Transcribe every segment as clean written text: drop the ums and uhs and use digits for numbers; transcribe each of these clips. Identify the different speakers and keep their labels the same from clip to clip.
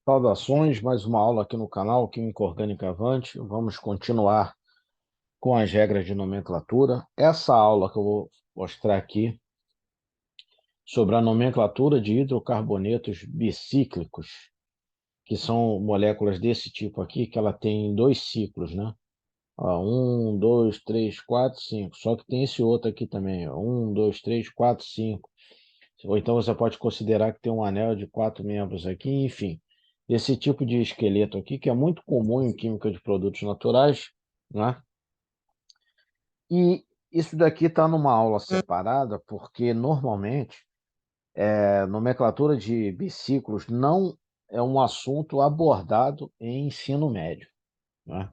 Speaker 1: Saudações, mais uma aula aqui no canal Química Orgânica Avante. Vamos continuar com as regras de nomenclatura. Essa aula que eu vou mostrar aqui sobre a nomenclatura de hidrocarbonetos bicíclicos, que são moléculas desse tipo aqui, que ela tem dois ciclos, né? Ó, 1, 2, 3, 4, 5. Só que tem esse outro aqui também, ó. 1, 2, 3, 4, 5. Ou então você pode considerar que tem um anel de 4 membros aqui, enfim. Esse tipo de esqueleto aqui, que é muito comum em química de produtos naturais, né? E isso daqui está numa aula separada, porque normalmente nomenclatura de biciclos não é um assunto abordado em ensino médio, né?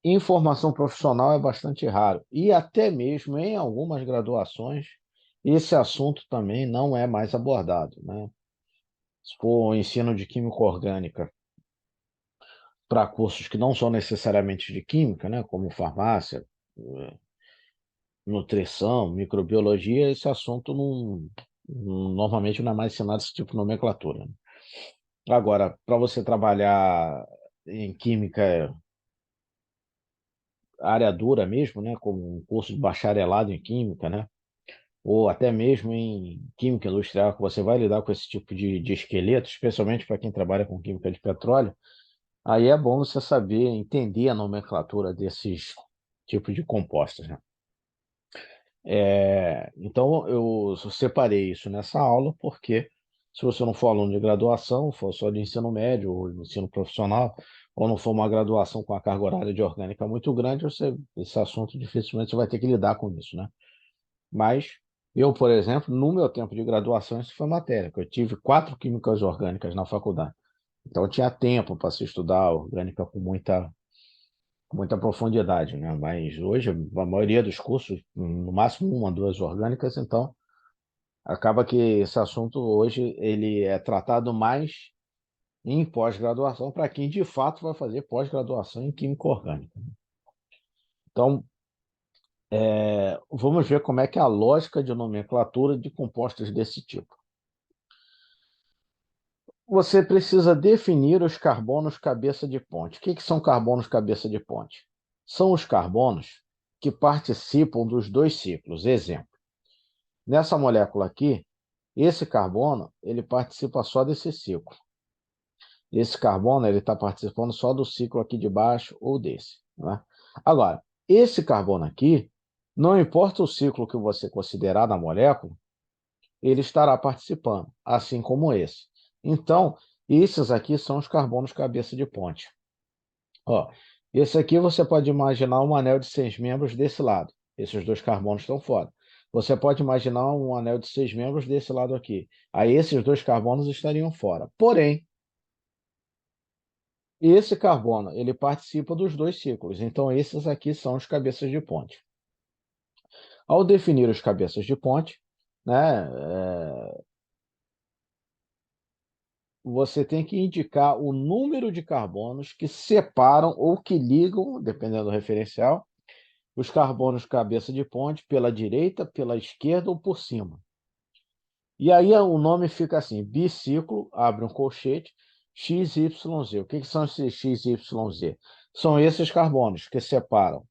Speaker 1: Informação profissional é bastante raro, e até mesmo em algumas graduações, esse assunto também não é mais abordado, né? Se for o ensino de química orgânica para cursos que não são necessariamente de química, né, como farmácia, eh, nutrição, microbiologia, esse assunto normalmente não é mais ensinado esse tipo de nomenclatura, né? Agora, para você trabalhar em química, área dura mesmo, né, como um curso de bacharelado em química, né, ou até mesmo em química industrial, que você vai lidar com esse tipo de esqueleto, especialmente para quem trabalha com química de petróleo. Aí é bom você saber entender a nomenclatura desses tipos de compostos, né? Então, eu separei isso nessa aula, porque se você não for aluno de graduação, for só de ensino médio ou de ensino profissional, ou não for uma graduação com a carga horária de orgânica muito grande, esse assunto dificilmente você vai ter que lidar com isso, né? Mas eu, por exemplo, no meu tempo de graduação, isso foi matéria, que eu tive 4 químicas orgânicas na faculdade. Então, eu tinha tempo para se estudar orgânica com muita profundidade, né? Mas hoje, a maioria dos cursos, no máximo uma, duas orgânicas, então acaba que esse assunto hoje ele é tratado mais em pós-graduação para quem de fato vai fazer pós-graduação em química orgânica. Então, vamos ver como é que é a lógica de nomenclatura de compostos desse tipo. Você precisa definir os carbonos cabeça de ponte. O que são carbonos cabeça de ponte? São os carbonos que participam dos dois ciclos. Exemplo, nessa molécula aqui, esse carbono ele participa só desse ciclo. Esse carbono ele está participando só do ciclo aqui de baixo ou desse, né? Agora, esse carbono aqui, não importa o ciclo que você considerar na molécula, ele estará participando, assim como esse. Então, esses aqui são os carbonos cabeça de ponte. Ó, esse aqui você pode imaginar um anel de 6 membros desse lado. Esses dois carbonos estão fora. Você pode imaginar um anel de 6 membros desse lado aqui. Aí esses dois carbonos estariam fora. Porém, esse carbono ele participa dos dois ciclos. Então, esses aqui são os cabeças de ponte. Ao definir os cabeças de ponte, né, você tem que indicar o número de carbonos que separam ou que ligam, dependendo do referencial, os carbonos cabeça de ponte pela direita, pela esquerda ou por cima. E aí o nome fica assim, biciclo, abre um colchete, XYZ. O que são esses XYZ? São esses carbonos que separam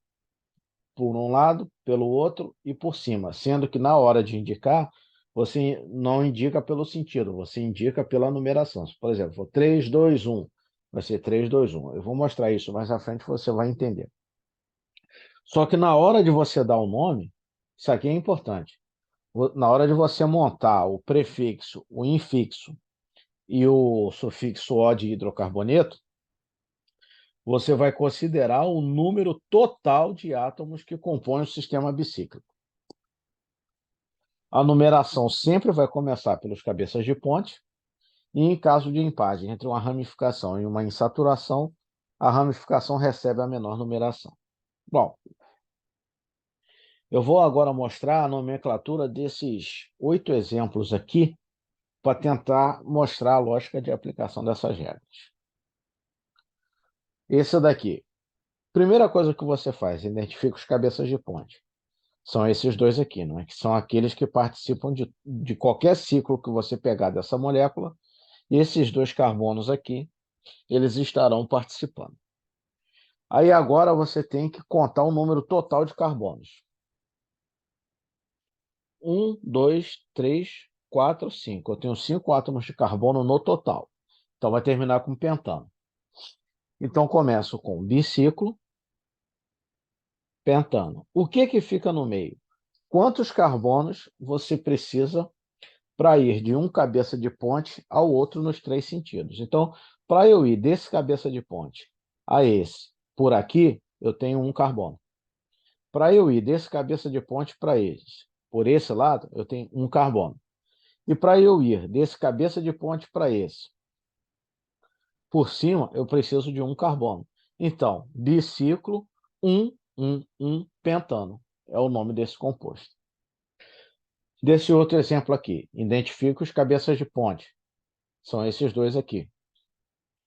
Speaker 1: por um lado, pelo outro e por cima, sendo que na hora de indicar, você não indica pelo sentido, você indica pela numeração. Por exemplo, for 3, 2, 1, vai ser 3, 2, 1. Eu vou mostrar isso mais à frente, você vai entender. Só que na hora de você dar o nome, isso aqui é importante. Na hora de você montar o prefixo, o infixo e o sufixo "-o" de hidrocarboneto, você vai considerar o número total de átomos que compõem o sistema bicíclico. A numeração sempre vai começar pelos cabeças de ponte, e em caso de empate entre uma ramificação e uma insaturação, a ramificação recebe a menor numeração. Bom, eu vou agora mostrar a nomenclatura desses 8 exemplos aqui, para tentar mostrar a lógica de aplicação dessas regras. Esse daqui. Primeira coisa que você faz, identifica os cabeças de ponte. São esses dois aqui, não é? Que são aqueles que participam de qualquer ciclo que você pegar dessa molécula E esses 2 carbonos aqui, eles estarão participando. Aí agora você tem que contar o número total de carbonos. 1, 2, 3, 4, 5. Eu tenho 5 átomos de carbono no total. Então vai terminar com pentano. Então começo com biciclo, pentano. O que fica no meio? Quantos carbonos você precisa para ir de um cabeça de ponte ao outro nos 3 sentidos? Então, para eu ir desse cabeça de ponte a esse, por aqui, eu tenho 1 carbono. Para eu ir desse cabeça de ponte para esse, por esse lado, eu tenho 1 carbono. E para eu ir desse cabeça de ponte para esse, por cima, eu preciso de 1 carbono. Então, biciclo 1, pentano. É o nome desse composto. Desse outro exemplo aqui, identifico os cabeças de ponte. São esses 2 aqui.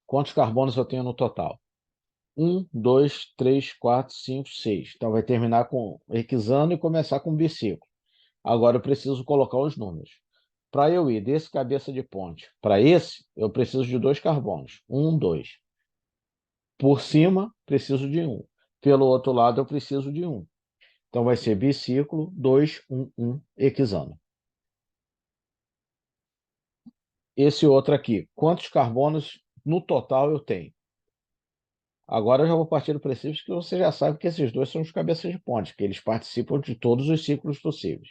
Speaker 1: Quantos carbonos eu tenho no total? 1, 2, 3, 4, 5, 6. Então vai terminar com hexano e começar com biciclo. Agora eu preciso colocar os números. Para eu ir desse cabeça de ponte para esse, eu preciso de 2 carbonos. 1, 2. Por cima, preciso de 1. Pelo outro lado, eu preciso de 1. Então vai ser biciclo 2, 1, hexano. Esse outro aqui, quantos carbonos no total eu tenho? Agora eu já vou partir do princípio que você já sabe que esses 2 são os cabeças de ponte, que eles participam de todos os ciclos possíveis.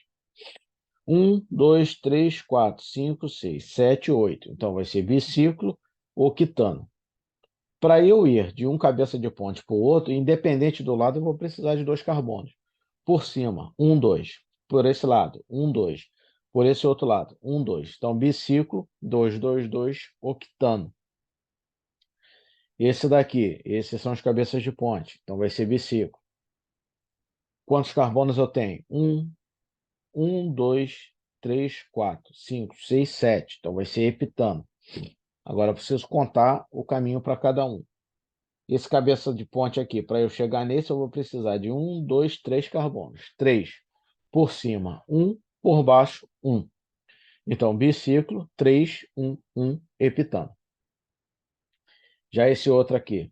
Speaker 1: 1, 2, 3, 4, 5, 6, 7, 8. Então vai ser biciclo octano. Para eu ir de um cabeça de ponte para o outro, independente do lado, eu vou precisar de 2 carbonos. Por cima, 1, 2. Por esse lado, 1, 2. Por esse outro lado, 1, 2. Então, biciclo, 2, 2, 2, octano. Esse daqui, esses são os cabeças de ponte. Então, vai ser biciclo. Quantos carbonos eu tenho? 1, 2, 3, 4, 5, 6, 7. Então, vai ser heptano. Agora, eu preciso contar o caminho para cada um. Esse cabeça de ponte aqui, para eu chegar nesse, eu vou precisar de 1, 2, 3 carbonos. 3 por cima, 1 por baixo, 1. Então, biciclo, 3, 1, heptano. Já esse outro aqui,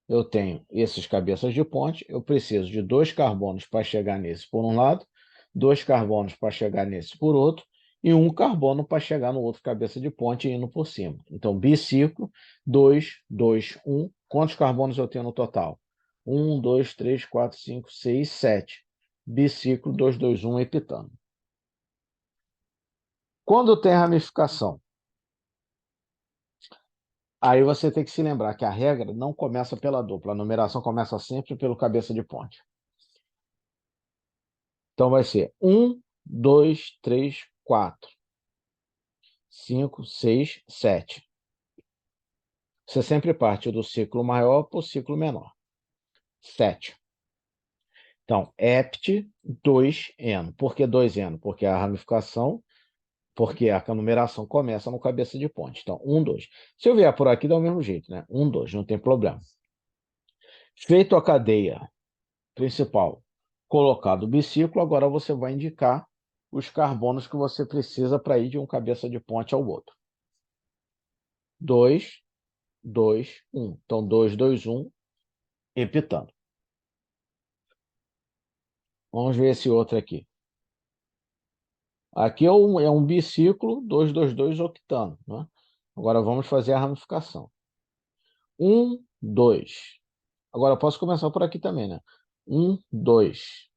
Speaker 1: eu tenho esses cabeças de ponte, eu preciso de 2 carbonos para chegar nesse por um lado, 2 carbonos para chegar nesse por outro, e 1 carbono para chegar no outro cabeça de ponte indo por cima. Então, biciclo, 2, 2, 1. Quantos carbonos eu tenho no total? 1, 2, 3, 4, 5, 6, 7. Biciclo, 2, 2, 1, heptano. Quando tem ramificação, aí você tem que se lembrar que a regra não começa pela dupla, a numeração começa sempre pelo cabeça de ponte. Então vai ser 1, 2, 3, 4, 5, 6, 7. Você sempre parte do ciclo maior para o ciclo menor. 7. Então, hept 2N. Por que 2N? Porque a ramificação, porque a numeração começa no cabeça de ponte. Então, 1, 2. Se eu vier por aqui, dá o mesmo jeito, né? 1, 2, não tem problema. Feito a cadeia principal, colocado o biciclo, agora você vai indicar os carbonos que você precisa para ir de um cabeça de ponte ao outro. 2, 2, 1. Então, 2, 2, 1, heptano. Vamos ver esse outro aqui. Aqui é um biciclo 2, 2, 2, octano. Né? Agora vamos fazer a ramificação. 1, 2. Agora eu posso começar por aqui também, né? 1, 2.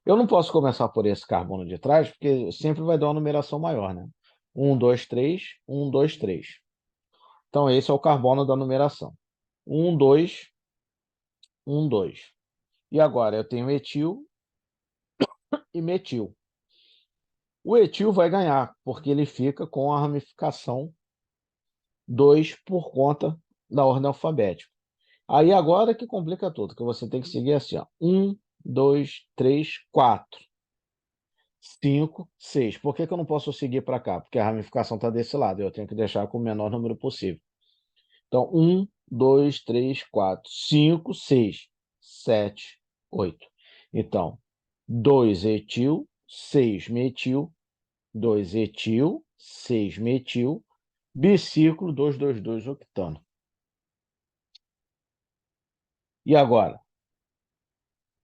Speaker 1: Eu não posso começar por esse carbono de trás, porque sempre vai dar uma numeração maior, né? 1, 2, 3, 1, 2, 3. Então, esse é o carbono da numeração. 1, 2, 1, 2. E agora eu tenho etil e metil. O etil vai ganhar, porque ele fica com a ramificação 2 por conta da ordem alfabética. Aí agora que complica tudo, que você tem que seguir assim, ó. 1, 2, 3, 4, 5, 6. Por que que eu não posso seguir para cá? Porque a ramificação está desse lado, eu tenho que deixar com o menor número possível. Então, 1, 2, 3, 4, 5, 6, 7, 8. Então, 2 etil, 6 metil, 2 etil, 6 metil, biciclo 2,2,2 octano. E agora?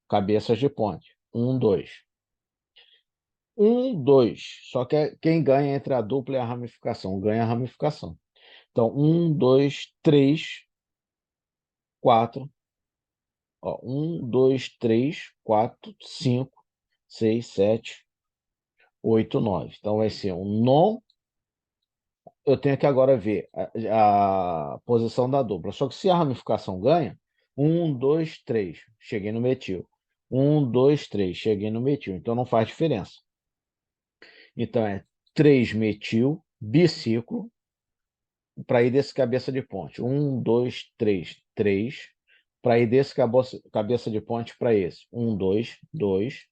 Speaker 1: Cabeças de ponte. 1, 2. 1, 2. Só que quem ganha entre a dupla e a ramificação? Ganha a ramificação. Então, 1, 2, 3, 4. Ó, 1, 2, 3, 4, 5, 6, 7, 8, 9. Então, vai ser um non. Eu tenho que agora ver a posição da dupla. Só que se a ramificação ganha, 1, 2, 3, cheguei no metil. 1, 2, 3, cheguei no metil. Então, não faz diferença. Então, é 3-metil, biciclo, para ir desse cabeça de ponte. 1, 2, 3, 3. Para ir desse cabeça de ponte para esse. 1, 2, 2.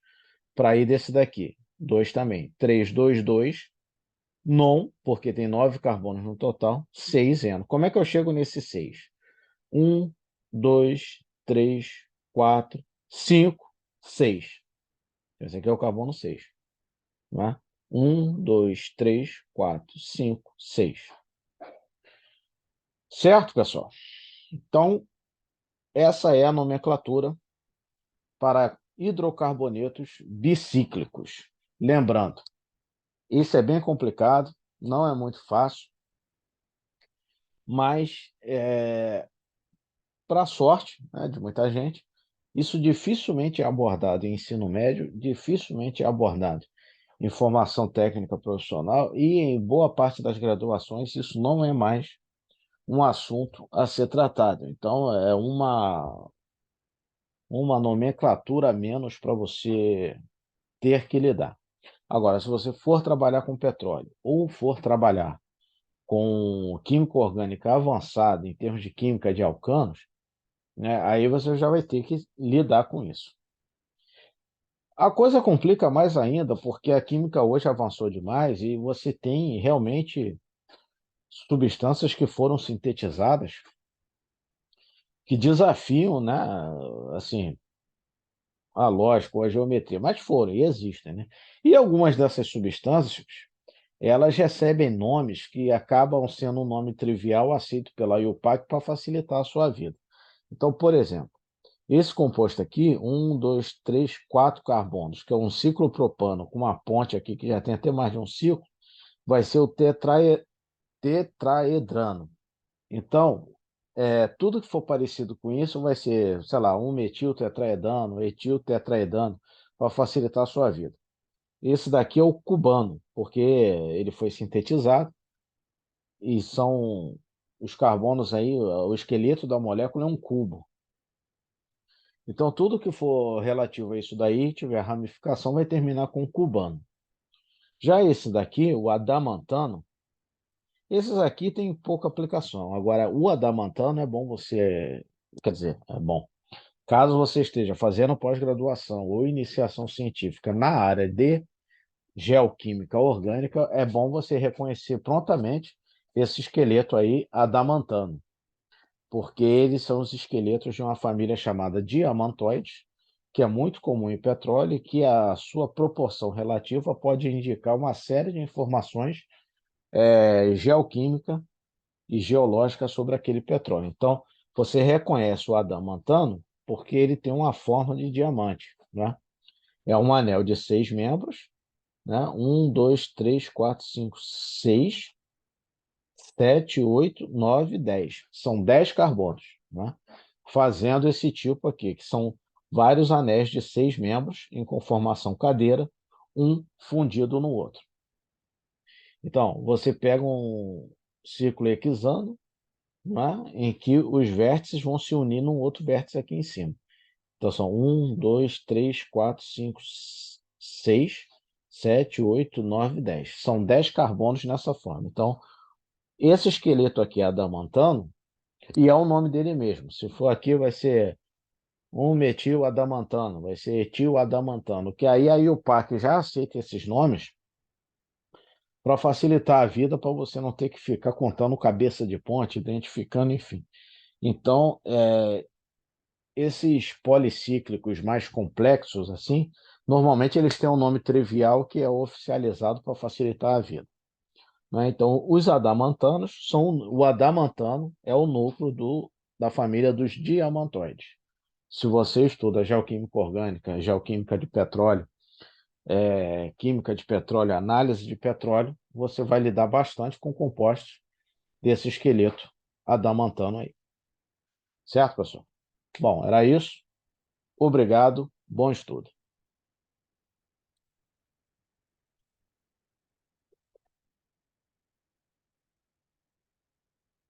Speaker 1: Para ir desse daqui. 2 também. 3, 2, 2. Non, porque tem 9 carbonos no total. 6 eno. Como é que eu chego nesse 6? 1, 2, 3, 4, 5, 6. Esse aqui é o carbono 6. Né? 1, 2, 3, 4, 5, 6. Certo, pessoal? Então, essa é a nomenclatura para hidrocarbonetos bicíclicos. Lembrando, isso é bem complicado, não é muito fácil, mas, para a sorte, né, de muita gente, isso dificilmente é abordado em ensino médio, dificilmente é abordado em formação técnica profissional e em boa parte das graduações isso não é mais um assunto a ser tratado. Então, é uma nomenclatura a menos para você ter que lidar. Agora, se você for trabalhar com petróleo ou for trabalhar com química orgânica avançada em termos de química de alcanos, né, aí você já vai ter que lidar com isso. A coisa complica mais ainda porque a química hoje avançou demais e você tem realmente substâncias que foram sintetizadas que desafiam, né, assim, a lógica ou a geometria, mas foram e existem, né? E algumas dessas substâncias, elas recebem nomes que acabam sendo um nome trivial aceito pela IUPAC para facilitar a sua vida. Então, por exemplo, esse composto aqui, 1, 2, 3, 4 carbonos, que é um ciclopropano com uma ponte aqui que já tem até mais de um ciclo, vai ser o tetraedrano. Então, tudo que for parecido com isso vai ser, sei lá, 1-metil-tetraedano, etil-tetraedano, para facilitar a sua vida. Esse daqui é o cubano, porque ele foi sintetizado e são os carbonos aí, o esqueleto da molécula é um cubo. Então, tudo que for relativo a isso daí, tiver ramificação, vai terminar com cubano. Já esse daqui, o adamantano, esses aqui têm pouca aplicação. Agora, o adamantano é bom você, quer dizer, é bom. Caso você esteja fazendo pós-graduação ou iniciação científica na área de geoquímica orgânica, é bom você reconhecer prontamente esse esqueleto aí, adamantano, porque eles são os esqueletos de uma família chamada diamantoides, que é muito comum em petróleo e que a sua proporção relativa pode indicar uma série de informações geoquímica e geológica sobre aquele petróleo. Então, você reconhece o adamantano porque ele tem uma forma de diamante, né? É um anel de 6 membros, né? 1, 2, 3, 4, 5, 6, 7, 8, 9, 10. São 10 carbonos, né? Fazendo esse tipo aqui, que são vários anéis de 6 membros em conformação cadeira, um fundido no outro. Então, você pega um ciclo hexano, né, em que os vértices vão se unir num outro vértice aqui em cima. Então, são 1, 2, 3, 4, 5, 6, 7, 8, 9, 10. São 10 carbonos nessa forma. Então, esse esqueleto aqui é adamantano, e é o nome dele mesmo. Se for aqui, vai ser 1-metil-adamantano, vai ser etil-adamantano, que aí a IUPAC já aceita esses nomes para facilitar a vida, para você não ter que ficar contando cabeça de ponte, identificando, enfim. Então, esses policíclicos mais complexos, assim, normalmente eles têm um nome trivial que é oficializado para facilitar a vida. né? Então, os adamantanos são... O adamantano é o núcleo da família dos diamantoides. Se você estuda geoquímica orgânica, geoquímica de petróleo, química de petróleo, análise de petróleo, você vai lidar bastante com compostos desse esqueleto adamantano aí. Certo, pessoal? Bom, era isso. Obrigado. Bom estudo.